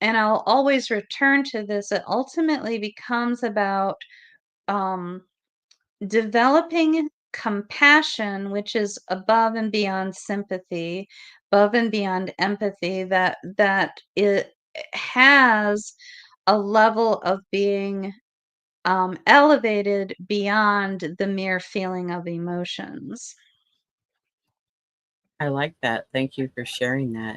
S2: and I'll always return to this, it ultimately becomes about um developing compassion, which is above and beyond sympathy, above and beyond empathy, that it has a level of being elevated beyond the mere feeling of emotions.
S1: I like that. Thank you for sharing that.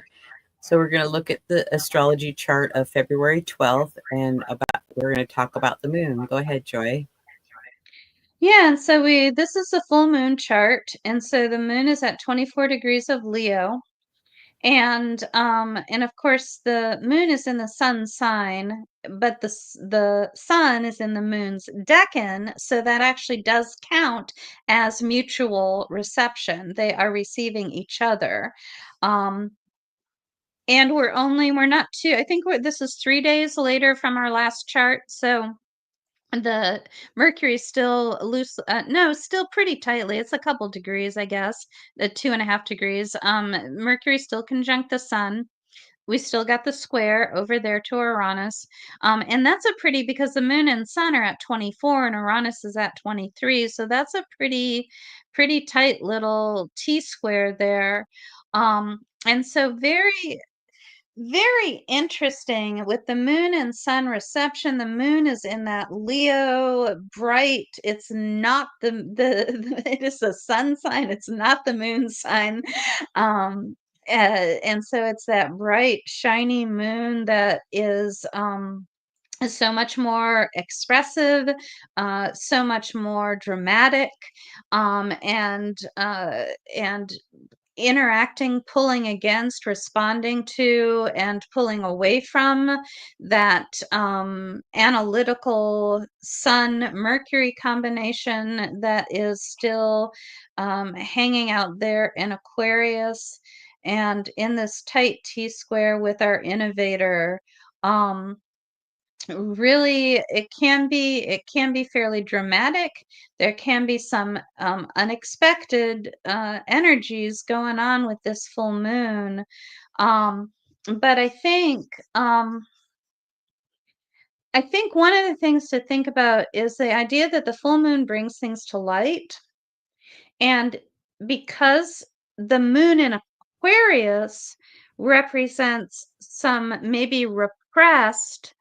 S1: So we're going to look at the astrology chart of February 12th, and we're going to talk about the moon. Go ahead, Joy.
S2: Yeah, and so this is a full moon chart, and so the moon is at 24 degrees of Leo. And of course the moon is in the sun sign, but the sun is in the moon's decan, so that actually does count as mutual reception. They are receiving each other. Um, and we're not too, I think this is 3 days later from our last chart. So the Mercury is still loose, no, still pretty tightly. It's a couple degrees, I guess, 2.5 degrees. Mercury still conjunct the sun. We still got the square over there to Uranus. And that's a pretty, because the moon and sun are at 24 and Uranus is at 23. So that's a pretty tight little T square there. And so very interesting with the moon and sun reception. The moon is in that Leo bright. It's not it is a sun sign. It's not the moon sign. And so it's that bright, shiny moon that is so much more expressive, so much more dramatic, and interacting, pulling against, responding to, and pulling away from that analytical Sun Mercury combination that is still hanging out there in Aquarius and in this tight T square with our innovator. Um, Really, it can be fairly dramatic. There can be some unexpected energies going on with this full moon. um, but I think one of the things to think about is the idea that the full moon brings things to light. And because the moon in Aquarius represents some maybe repressed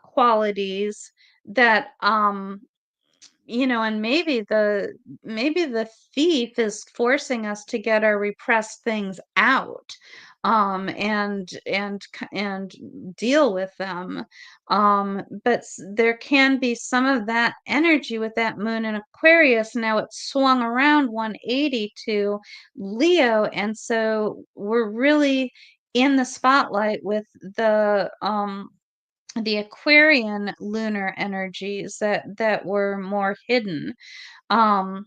S2: qualities that and maybe the thief is forcing us to get our repressed things out, and deal with them. But there can be some of that energy with that moon in Aquarius. Now it's swung around 180 to Leo, and so we're really in the spotlight with the Aquarian lunar energies that were more hidden. Um,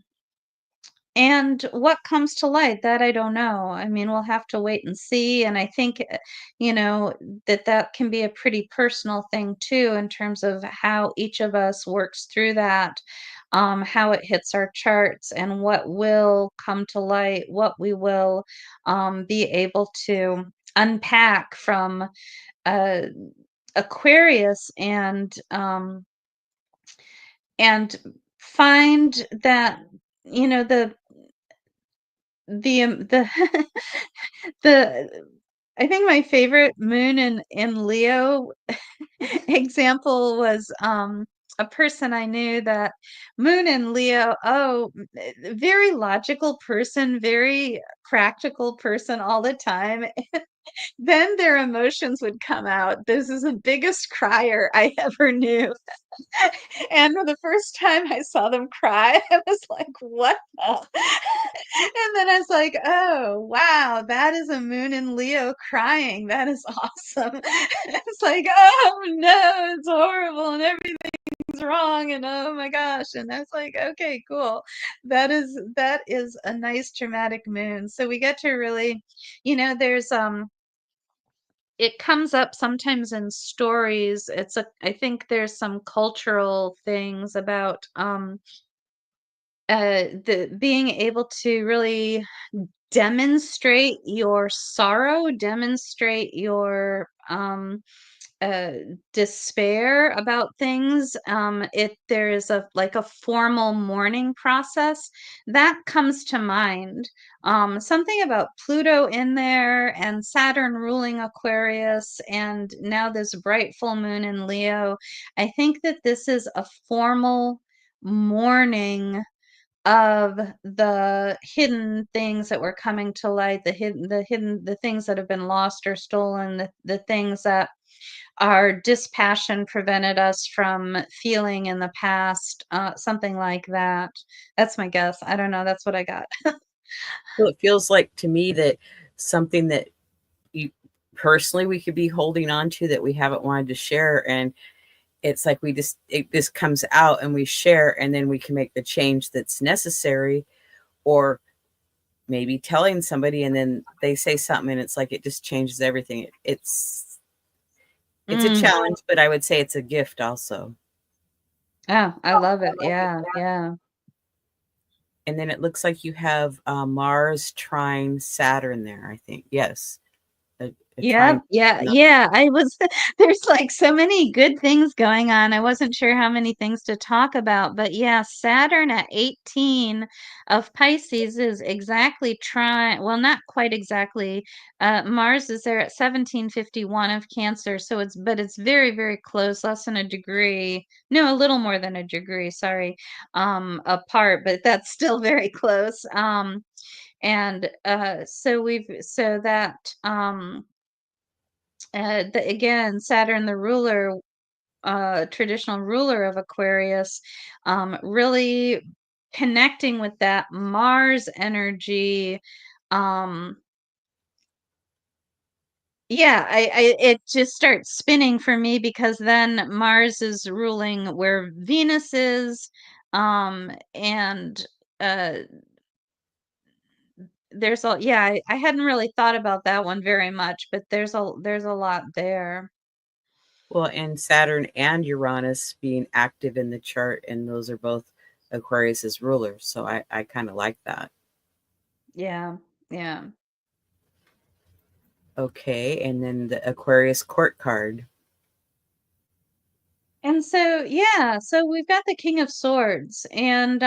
S2: and what comes to light, that I don't know. I mean, we'll have to wait and see. And I think, that can be a pretty personal thing too, in terms of how each of us works through that, how it hits our charts, and what will come to light, what we will be able to unpack from uh, Aquarius, and find that the the the I think my favorite moon in Leo example was a person I knew that moon in Leo. Oh, very logical person, very practical person all the time. Then their emotions would come out. This is the biggest crier I ever knew. And the first time I saw them cry, I was like, "What the?" And then I was like, "Oh, wow, that is a moon in Leo crying. That is awesome." It's like, "Oh no, it's horrible and everything's wrong and oh my gosh." And I was like, "Okay, cool. That is a nice dramatic moon." So we get to really, there's it comes up sometimes in stories. I think there's some cultural things about the being able to really demonstrate your sorrow, demonstrate your uh, despair about things. It There is a formal mourning process that comes to mind. Something about Pluto in there and Saturn ruling Aquarius, and now this bright full moon in Leo. I think that this is a formal mourning of the hidden things that were coming to light, the things that have been lost or stolen, the things that our dispassion prevented us from feeling in the past, something like that. That's my guess. I don't know. That's what I got.
S1: Well, it feels like to me that something that you personally we could be holding on to that we haven't wanted to share, and it's like this comes out and we share, and then we can make the change that's necessary, or maybe telling somebody and then they say something and it's like it just changes everything. It's a
S2: Mm.
S1: challenge, but I would say it's a gift also.
S2: Oh, I love it. Yeah, yeah.
S1: And then it looks like you have Mars trine Saturn there, I think. Yes, a
S2: Yep,
S1: trine.
S2: yeah, yeah, I was there's, like, so many good things going on. I wasn't sure how many things to talk about, but yeah, Saturn at 18 of Pisces is exactly trying, well, not quite exactly, Mars is there at 1751 of Cancer, so it's very, very close, less than a degree, no, a little more than a degree, sorry, apart, but that's still very close, and, so that, again, Saturn, the ruler, traditional ruler of Aquarius, really connecting with that Mars energy. Um, yeah, it just starts spinning for me because then Mars is ruling where Venus is, and uh, yeah, I hadn't really thought about that one very much, but there's a lot there.
S1: Well, and Saturn and Uranus being active in the chart, and those are both Aquarius's rulers. So I kind of like that.
S2: Yeah, yeah.
S1: Okay, and then the Aquarius court card.
S2: And so, yeah, so we've got the King of Swords, and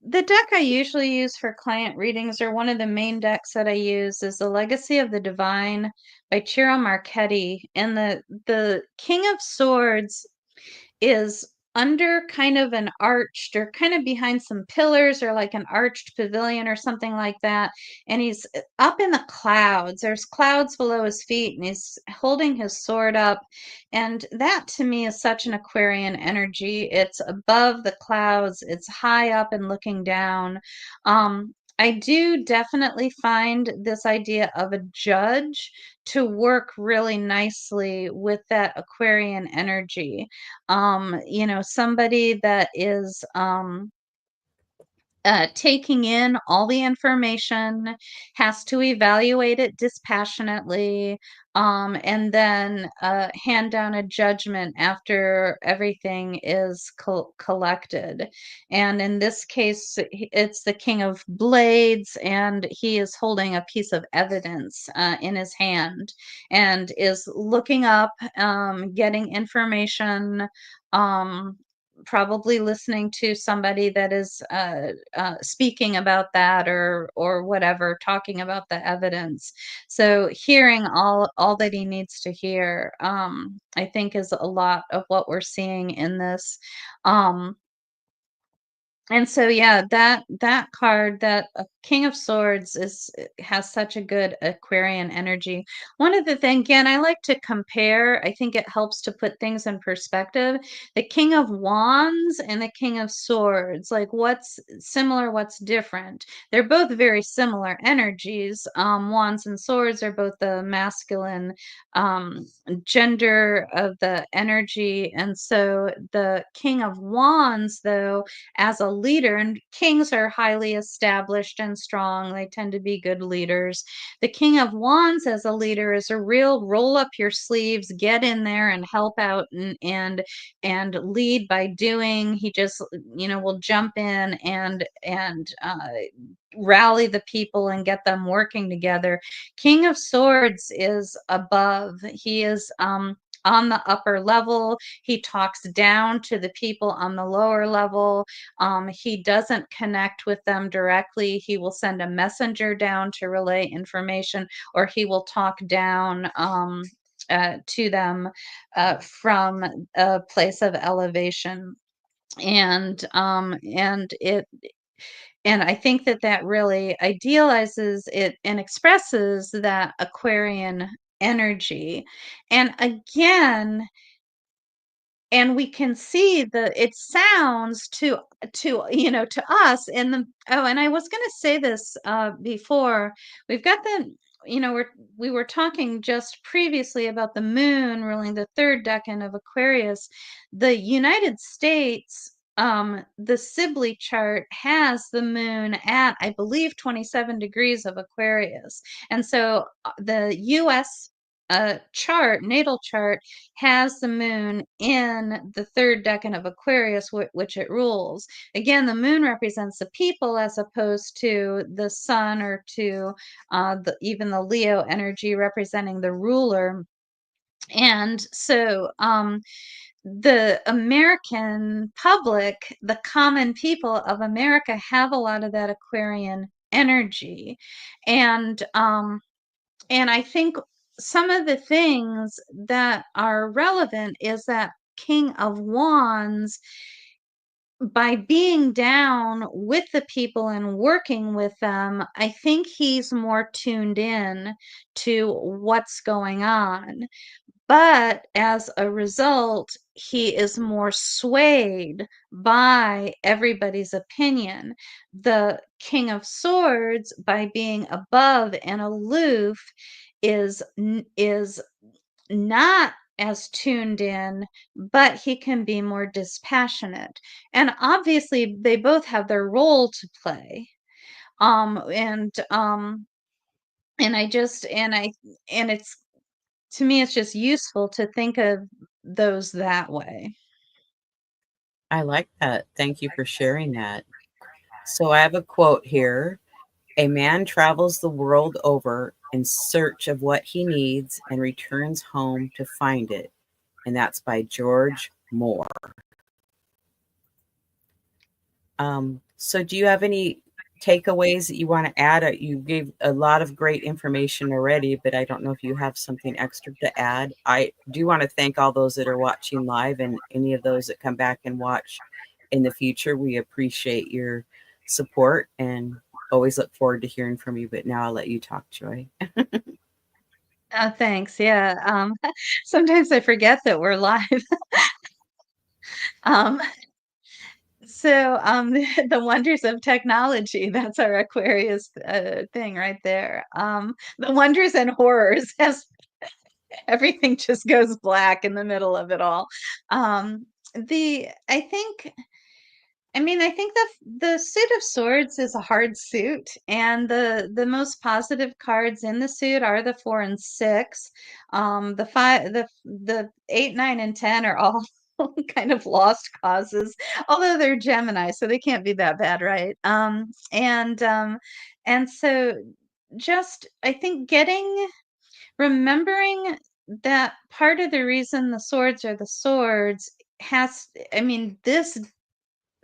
S2: the deck I usually use for client readings, or one of the main decks that I use, is the Legacy of the Divine by Ciro Marchetti. And the King of Swords is under kind of an arched, or kind of behind some pillars, or like an arched pavilion or something like that, and he's up in the clouds. There's clouds below his feet and he's holding his sword up, and that to me is such an Aquarian energy. It's above the clouds, it's high up and looking down. I do definitely find this idea of a judge to work really nicely with that Aquarian energy. Somebody that is taking in all the information, has to evaluate it dispassionately, and then hand down a judgment after everything is collected. And in this case, it's the King of Blades, and he is holding a piece of evidence in his hand and is looking up, getting information. Um, Probably listening to somebody that is speaking about that, or whatever, talking about the evidence. So hearing all that he needs to hear, I think, is a lot of what we're seeing in this. Um, and so, yeah, that card, that King of Swords, has such a good Aquarian energy. One of the thing, again, I like to compare. I think it helps to put things in perspective. The King of Wands and the King of Swords, like, what's similar, what's different? They're both very similar energies. Wands and Swords are both the masculine um, gender of the energy, and so the King of Wands, though, as a leader, and kings are highly established and strong, they tend to be good leaders. The King of Wands as a leader is a real roll up your sleeves, get in there and help out, and lead by doing. He just, will jump in and rally the people and get them working together. King of Swords is above. He is on the upper level. He talks down to the people on the lower level. He doesn't connect with them directly. He will send a messenger down to relay information, or he will talk down to them from a place of elevation. And I think that that really idealizes it and expresses that Aquarian energy. And again, and we can see it sounds to us in the and I was going to say this before. We've got the we were talking just previously about the moon ruling the third decan of Aquarius. The United States, the Sibley chart has the moon at, I believe, 27 degrees of Aquarius. And so the US natal chart, has the moon in the third decan of Aquarius, which it rules. Again, the moon represents the people as opposed to the sun, or to even the Leo energy representing the ruler. And so the American public, the common people of America, have a lot of that Aquarian energy. And I think some of the things that are relevant is that King of Wands, by being down with the people and working with them, I think he's more tuned in to what's going on. But as a result, he is more swayed by everybody's opinion. The King of Swords, by being above and aloof, is not as tuned in, but he can be more dispassionate. And obviously, they both have their role to play. And I just and it's to me, it's just useful to think of those that way.
S1: I like that. Thank you for sharing that. So I have a quote here. A man travels the world over in search of what he needs and returns home to find it. And that's by George Moore. So do you have any takeaways that you want to add? You gave a lot of great information already, but I don't know if you have something extra to add. I do want to thank all those that are watching live, and any of those that come back and watch in the future. We appreciate your support and always look forward to hearing from you. But now I'll let you talk, Joy.
S2: Thanks. Yeah. Sometimes I forget that we're live. um, the wonders of technology, that's our Aquarius thing right there. The wonders and horrors, as everything just goes black in the middle of it all. The I think the suit of swords is a hard suit, and the most positive cards in the suit are the 4 and 6. The 5, the 8, 9, and 10 are all kind of lost causes, although they're Gemini, so they can't be that bad, right? And so just I think remembering that part of the reason the swords are the swords this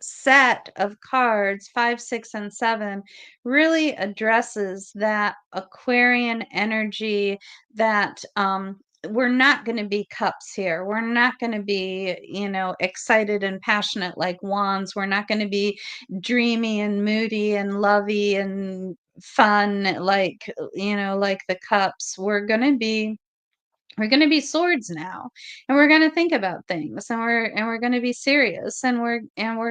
S2: set of cards, 5, 6, and 7, really addresses that Aquarian energy, that we're not going to be cups here. We're not going to be, excited and passionate like wands. We're not going to be dreamy and moody and lovey and fun like the cups. We're going to be swords now, and we're going to think about things, and we're going to be serious, and we're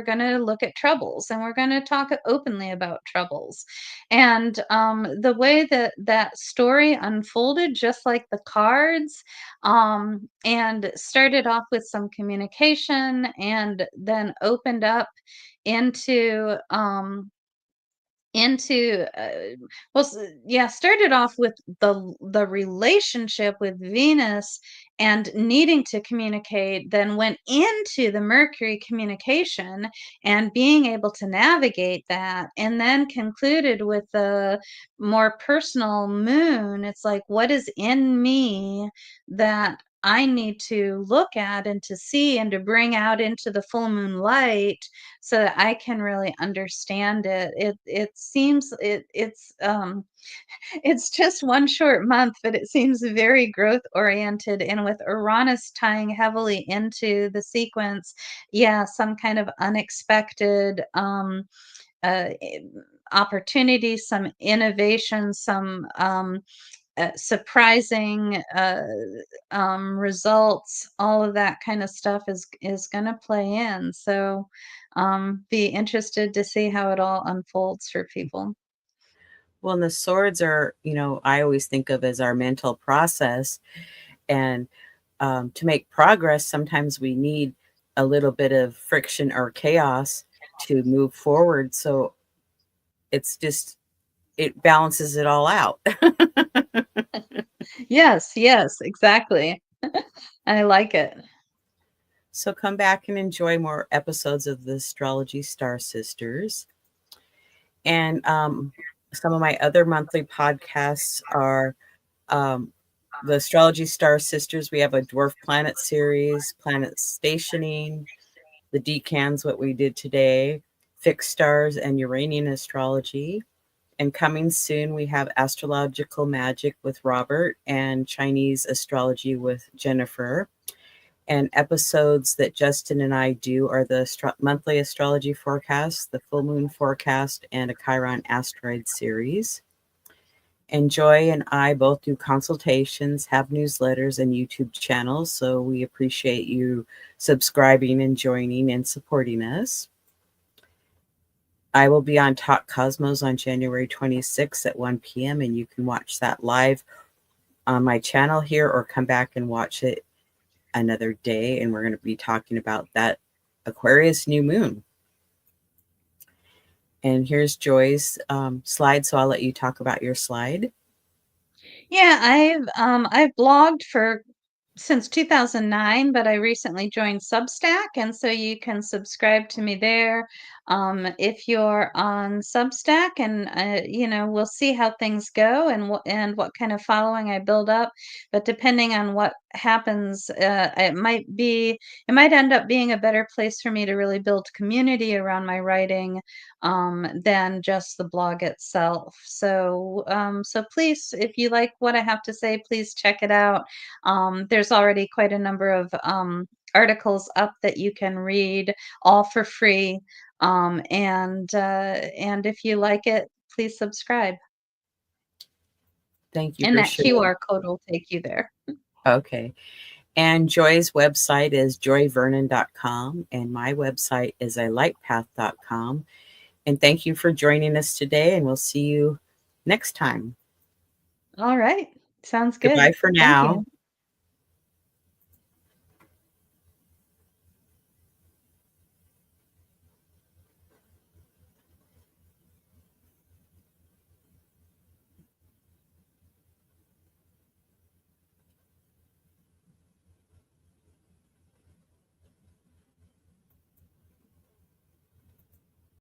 S2: going to look at troubles, and we're going to talk openly about troubles. And the way that that story unfolded, just like the cards, and started off with some communication, and then opened up into started off with the relationship with Venus and needing to communicate, then went into the Mercury communication and being able to navigate that, and then concluded with the more personal moon. It's like, what is in me that I need to look at and to see and to bring out into the full moon light so that I can really understand it. It seems it's just one short month, but it seems very growth oriented. And with Uranus tying heavily into the sequence, yeah, some kind of unexpected uh, eh, opportunity, some innovation, some surprising results. All of that kind of stuff is going to play in. So be interested to see how it all unfolds for people.
S1: Well, and the swords are, I always think of as our mental process. And to make progress, sometimes we need a little bit of friction or chaos to move forward. So it's just, it balances it all out.
S2: Yes, yes, exactly. I like it.
S1: So come back and enjoy more episodes of the Astrology Star Sisters. And some of my other monthly podcasts are um, the Astrology Star Sisters. We have a Dwarf Planet series, Planet Stationing, the Decans, what we did today, Fixed Stars and Uranian Astrology. And coming soon, we have Astrological Magic with Robert and Chinese Astrology with Jennifer. And episodes that Justin and I do are the monthly astrology forecast, the full moon forecast, and a Chiron asteroid series. And Joy and I both do consultations, have newsletters, and YouTube channels. So we appreciate you subscribing and joining and supporting us. I will be on Talk Cosmos on January 26th at 1 p.m. And you can watch that live on my channel here or come back and watch it another day. And we're going to be talking about that Aquarius new moon. And here's Joy's slide. So I'll let you talk about your slide.
S2: Yeah, I've blogged for since 2009, but I recently joined Substack, and so you can subscribe to me there. If you're on Substack, and we'll see how things go and what kind of following I build up. But depending on what happens, it might end up being a better place for me to really build community around my writing than just the blog itself. So please, if you like what I have to say, please check it out. There's already quite a number of articles up that you can read, all for free. And if you like it, please subscribe.
S1: Thank you
S2: And
S1: for
S2: that
S1: sharing.
S2: QR code will take you there.
S1: Okay. And Joy's website is joyvernon.com, and my website is alightpath.com. And thank you for joining us today, and we'll see you next time.
S2: All right. Sounds good.
S1: Goodbye for
S2: Thank
S1: now.
S2: you.